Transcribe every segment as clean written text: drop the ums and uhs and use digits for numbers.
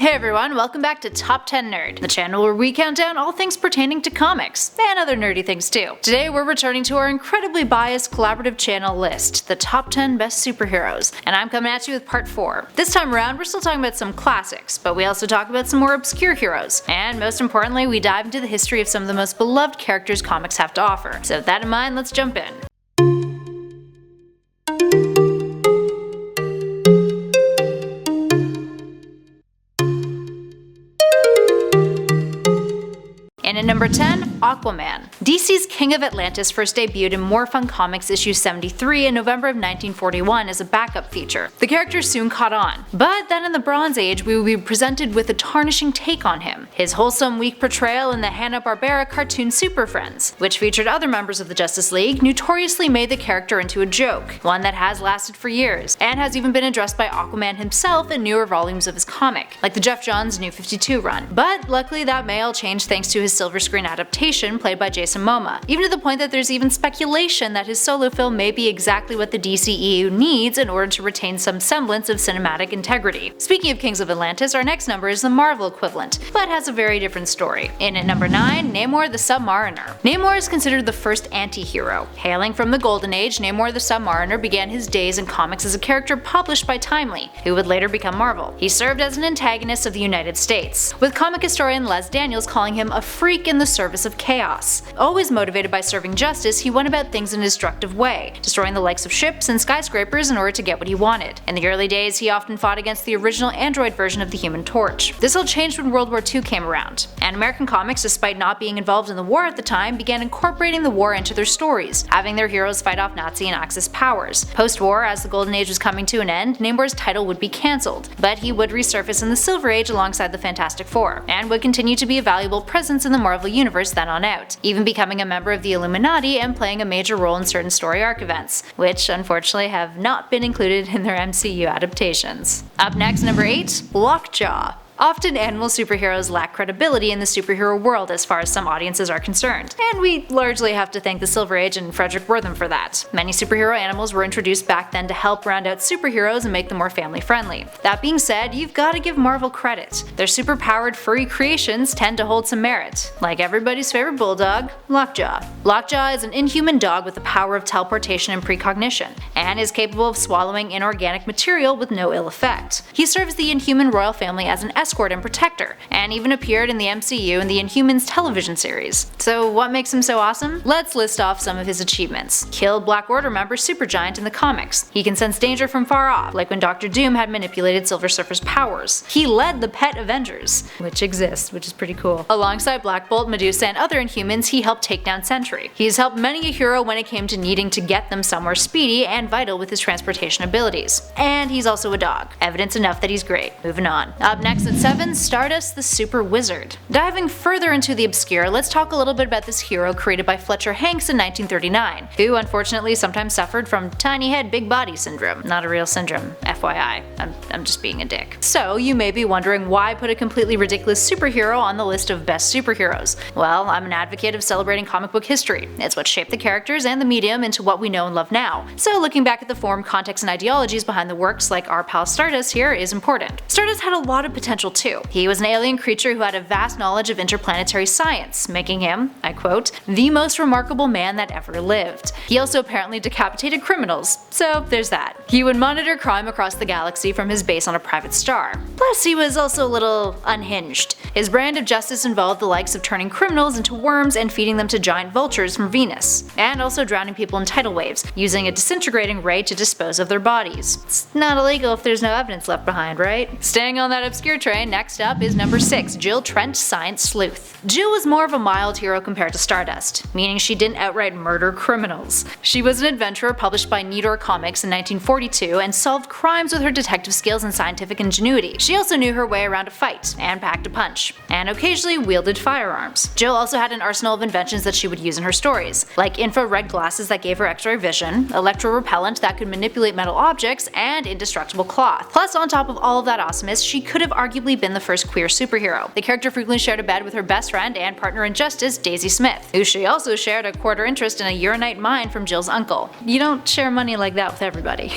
Hey everyone, welcome back to Top 10 Nerd, the channel where we count down all things pertaining to comics, and other nerdy things too. Today we're returning to our incredibly biased collaborative channel list, the Top 10 Best Superheroes, and I'm coming at you with part 4. This time around we're still talking about some classics, but we also talk about some more obscure heroes, and most importantly we dive into the history of some of the most beloved characters comics have to offer. So with that in mind, let's jump in. And at number 10, Aquaman. DC's King of Atlantis first debuted in More Fun Comics issue 73 in November of 1941 as a backup feature. The character soon caught on, but then in the Bronze Age we would be presented with a tarnishing take on him. His wholesome, weak portrayal in the Hanna-Barbera cartoon Super Friends, which featured other members of the Justice League, notoriously made the character into a joke, one that has lasted for years, and has even been addressed by Aquaman himself in newer volumes of his comic, like the Jeff Johns New 52 run. But luckily that may all change thanks to his silver screen adaptation played by Jason Momoa, even to the point that there's even speculation that his solo film may be exactly what the DCEU needs in order to retain some semblance of cinematic integrity. Speaking of Kings of Atlantis, our next number is the Marvel equivalent, but has a very different story. In at number 9, Namor the Submariner. Namor is considered the first anti-hero. Hailing from the Golden Age, Namor the Submariner began his days in comics as a character published by Timely, who would later become Marvel. He served as an antagonist of the United States, with comic historian Les Daniels calling him a freak in the service of chaos. Always motivated by serving justice, he went about things in a destructive way, destroying the likes of ships and skyscrapers in order to get what he wanted. In the early days, he often fought against the original android version of the Human Torch. This all changed when World War II came around, and American comics, despite not being involved in the war at the time, began incorporating the war into their stories, having their heroes fight off Nazi and Axis powers. Post-war, as the Golden Age was coming to an end, Namor's title would be cancelled, but he would resurface in the Silver Age alongside the Fantastic Four, and would continue to be a valuable presence in the Marvel Universe then on out, even becoming a member of the Illuminati and playing a major role in certain story arc events, which unfortunately have not been included in their MCU adaptations. Up next, number 8, Lockjaw. Often animal superheroes lack credibility in the superhero world as far as some audiences are concerned, and we largely have to thank the Silver Age and Frederick Wortham for that. Many superhero animals were introduced back then to help round out superheroes and make them more family friendly. That being said, you've got to give Marvel credit. Their super-powered furry creations tend to hold some merit, like everybody's favorite bulldog, Lockjaw. Lockjaw is an inhuman dog with the power of teleportation and precognition, and is capable of swallowing inorganic material with no ill effect. He serves the Inhuman royal family as an escort and protector, and even appeared in the MCU in the Inhumans television series. So what makes him so awesome? Let's list off some of his achievements. Killed Black Order member Supergiant in the comics. He can sense danger from far off, like when Dr. Doom had manipulated Silver Surfer's powers. He led the Pet Avengers, which exists, which is pretty cool. Alongside Black Bolt, Medusa, and other Inhumans, he helped take down Sentry. He's helped many a hero when it came to needing to get them somewhere speedy and vital with his transportation abilities. And he's also a dog. Evidence enough that he's great. Moving on. Up next at 7, Stardust the Super Wizard. Diving further into the obscure, let's talk a little bit about this hero created by Fletcher Hanks in 1939, who unfortunately sometimes suffered from tiny head big body syndrome. Not a real syndrome, FYI. I'm just being a dick. So you may be wondering why put a completely ridiculous superhero on the list of best superheroes. Well, I'm an advocate of celebrating comic book history. It's what shaped the characters and the medium into what we know and love now. So looking back at the form, context, and ideologies behind the works like our pal Stardust here is important. Stardust had a lot of potential too. He was an alien creature who had a vast knowledge of interplanetary science, making him, I quote, the most remarkable man that ever lived. He also apparently decapitated criminals, so there's that. He would monitor crime across the galaxy from his base on a private star. Plus, he was also a little unhinged. His brand of justice involved the likes of turning criminals into worms and feeding them to giant vultures from Venus, and also drowning people in tidal waves, using a disintegrating ray to dispose of their bodies. It's not illegal if there's no evidence left behind, right? Staying on that obscure train, next up is number 6, Jill Trent Science Sleuth. Jill was more of a mild hero compared to Stardust, meaning she didn't outright murder criminals. She was an adventurer published by Needor Comics in 1942 and solved crimes with her detective skills and scientific ingenuity. She also knew her way around a fight, and packed a punch, and occasionally wielded firearms. Jill also had an arsenal of inventions that she would use use in her stories, like infrared glasses that gave her X-ray vision, electro-repellent that could manipulate metal objects, and indestructible cloth. Plus, on top of all of that awesomeness, she could have arguably been the first queer superhero. The character frequently shared a bed with her best friend and partner in justice, Daisy Smith, who she also shared a quarter interest in a uranite mine from Jill's uncle. You don't share money like that with everybody.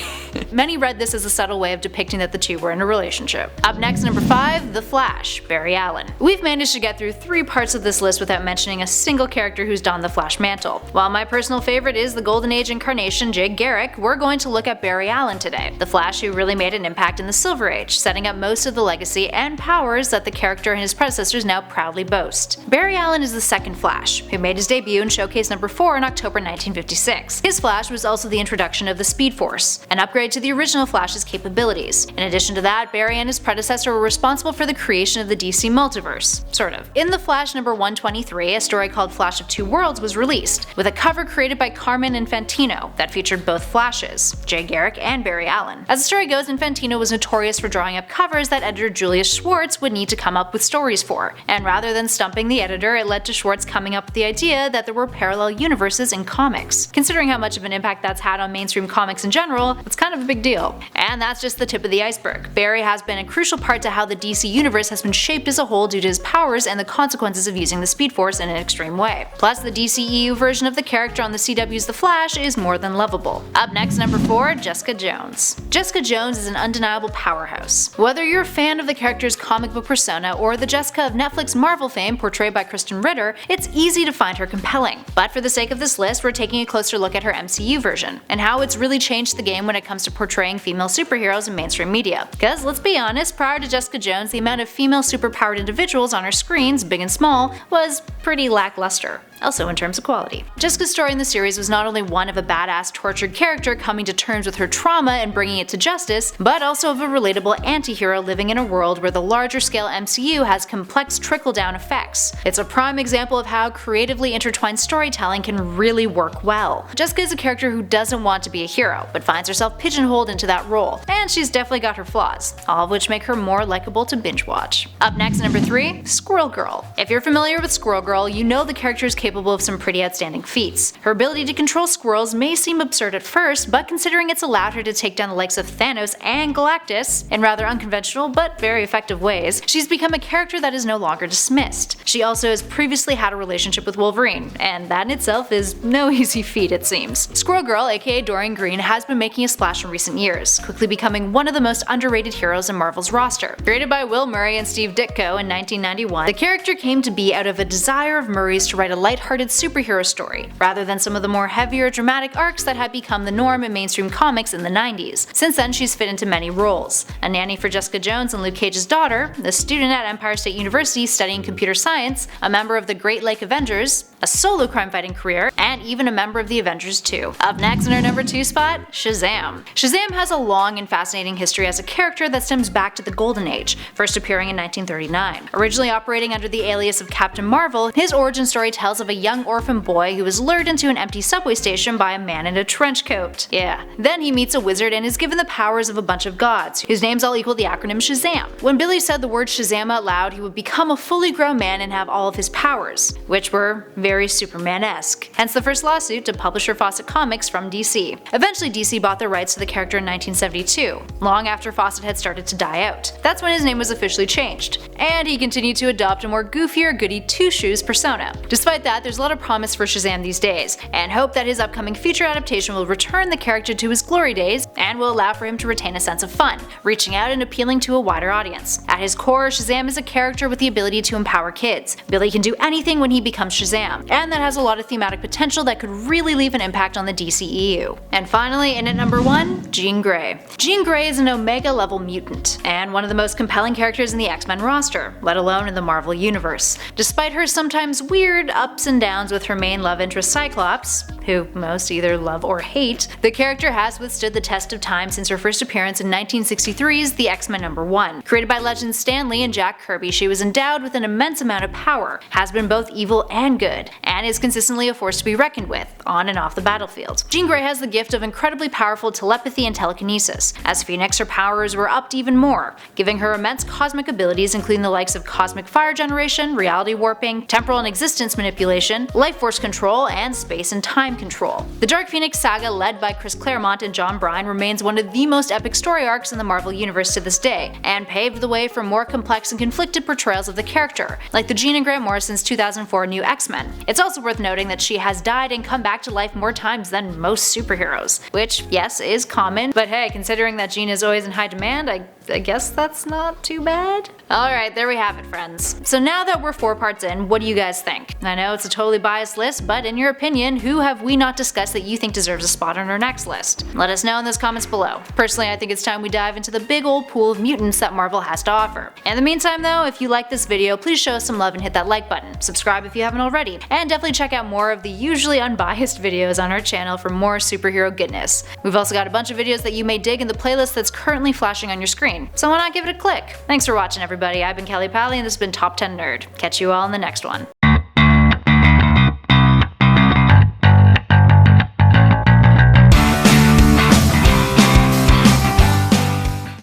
Many read this as a subtle way of depicting that the two were in a relationship. Up next, number 5, The Flash, Barry Allen. We've managed to get through 3 parts of this list without mentioning a single character who's donned the Flash mantle. While my personal favorite is the Golden Age incarnation Jay Garrick, we're going to look at Barry Allen today, the Flash who really made an impact in the Silver Age, setting up most of the legacy and powers that the character and his predecessors now proudly boast. Barry Allen is the second Flash, who made his debut in Showcase number 4 in October 1956. His Flash was also the introduction of the Speed Force, an upgrade to the original Flash's capabilities. In addition to that, Barry and his predecessor were responsible for the creation of the DC multiverse, sort of. In The Flash number 123, a story called Flash of Two Worlds was released, with a cover created by Carmen Infantino that featured both Flashes, Jay Garrick and Barry Allen. As the story goes, Infantino was notorious for drawing up covers that editor Julius Schwartz would need to come up with stories for, and rather than stumping the editor, it led to Schwartz coming up with the idea that there were parallel universes in comics. Considering how much of an impact that's had on mainstream comics in general, it's kind of a big deal. And that's just the tip of the iceberg. Barry has been a crucial part to how the DC universe has been shaped as a whole due to his powers and the consequences of using the Speed Force in an extreme way. Plus, the DCEU version of the character on the CW's The Flash is more than lovable. Up next, number 4, Jessica Jones. Jessica Jones is an undeniable powerhouse. Whether you're a fan of the character's comic book persona or the Jessica of Netflix Marvel fame portrayed by Kristen Ritter, it's easy to find her compelling. But for the sake of this list, we're taking a closer look at her MCU version, and how it's really changed the game when it comes to portraying female superheroes in mainstream media. Because let's be honest, prior to Jessica Jones, the amount of female superpowered individuals on our screens, big and small, was pretty lackluster. Also in terms of quality. Jessica's story in the series was not only one of a badass tortured character coming to terms with her trauma and bringing it to justice, but also of a relatable anti-hero living in a world where the larger scale MCU has complex trickle-down effects. It's a prime example of how creatively intertwined storytelling can really work well. Jessica is a character who doesn't want to be a hero, but finds herself pigeonholed into that role, and she's definitely got her flaws, all of which make her more likable to binge watch. Up next, number 3, Squirrel Girl. If you're familiar with Squirrel Girl, you know the character is capable of some pretty outstanding feats. Her ability to control squirrels may seem absurd at first, but considering it's allowed her to take down the likes of Thanos and Galactus in rather unconventional but very effective ways, she's become a character that is no longer dismissed. She also has previously had a relationship with Wolverine, and that in itself is no easy feat it seems. Squirrel Girl, aka Dorian Green, has been making a splash in recent years, quickly becoming one of the most underrated heroes in Marvel's roster. Created by Will Murray and Steve Ditko in 1991, the character came to be out of a desire of Murray's to write a lighthearted superhero story, rather than some of the more heavier dramatic arcs that had become the norm in mainstream comics in the 90s. Since then, she's fit into many roles: a nanny for Jessica Jones and Luke Cage's daughter, a student at Empire State University studying computer science, a member of the Great Lake Avengers, a solo crime-fighting career, and even a member of the Avengers 2. Up next in our number 2 spot, Shazam. Shazam has a long and fascinating history as a character that stems back to the Golden Age, first appearing in 1939. Originally operating under the alias of Captain Marvel, his origin story tells of a young orphan boy who is lured into an empty subway station by a man in a trench coat. Yeah. Then he meets a wizard and is given the powers of a bunch of gods, whose names all equal the acronym Shazam. When Billy said the word Shazam out loud, he would become a fully grown man and have all of his powers, which were very Superman-esque. Hence the first lawsuit to publisher Fawcett Comics from DC. Eventually DC bought the rights to the character in 1972, long after Fawcett had started to die out. That's when his name was officially changed, and he continued to adopt a more goofier goody two-shoes persona. Despite that, there's a lot of promise for Shazam these days, and hope that his upcoming feature adaptation will return the character to his glory days and will allow for him to retain a sense of fun, reaching out and appealing to a wider audience. At his core, Shazam is a character with the ability to empower kids. Billy can do anything when he becomes Shazam, and that has a lot of thematic potential that could really leave an impact on the DCEU. And finally, in at number 1, Jean Grey. Jean Grey is an Omega level mutant, and one of the most compelling characters in the X-Men roster, let alone in the Marvel Universe. Despite her sometimes weird ups and downs with her main love interest Cyclops, who most either love or hate, the character has withstood the test test of time since her first appearance in 1963's The X-Men #1. Created by legends Stan Lee and Jack Kirby, she was endowed with an immense amount of power, has been both evil and good, and is consistently a force to be reckoned with, on and off the battlefield. Jean Grey has the gift of incredibly powerful telepathy and telekinesis. As Phoenix, her powers were upped even more, giving her immense cosmic abilities including the likes of cosmic fire generation, reality warping, temporal and existence manipulation, life force control, and space and time control. The Dark Phoenix saga, led by Chris Claremont and John Byrne, remains one of the most epic story arcs in the Marvel Universe to this day, and paved the way for more complex and conflicted portrayals of the character, like the Jean and Grant Morrison's 2004 New X-Men. It's also worth noting that she has died and come back to life more times than most superheroes, which, yes, is common, but hey, considering that Jean is always in high demand, I guess that's not too bad. Alright, there we have it, friends. So now that we're 4 parts in, what do you guys think? I know it's a totally biased list, but in your opinion, who have we not discussed that you think deserves a spot on our next list? Let us know in those comments below. Personally, I think it's time we dive into the big old pool of mutants that Marvel has to offer. In the meantime though, if you like this video, please show us some love and hit that like button, subscribe if you haven't already, and definitely check out more of the usually unbiased videos on our channel for more superhero goodness. We've also got a bunch of videos that you may dig in the playlist that's currently flashing on your screen, so why not give it a click? Thanks for watching everybody, I've been Kelly Pally and this has been Top 10 Nerd. Catch you all in the next one.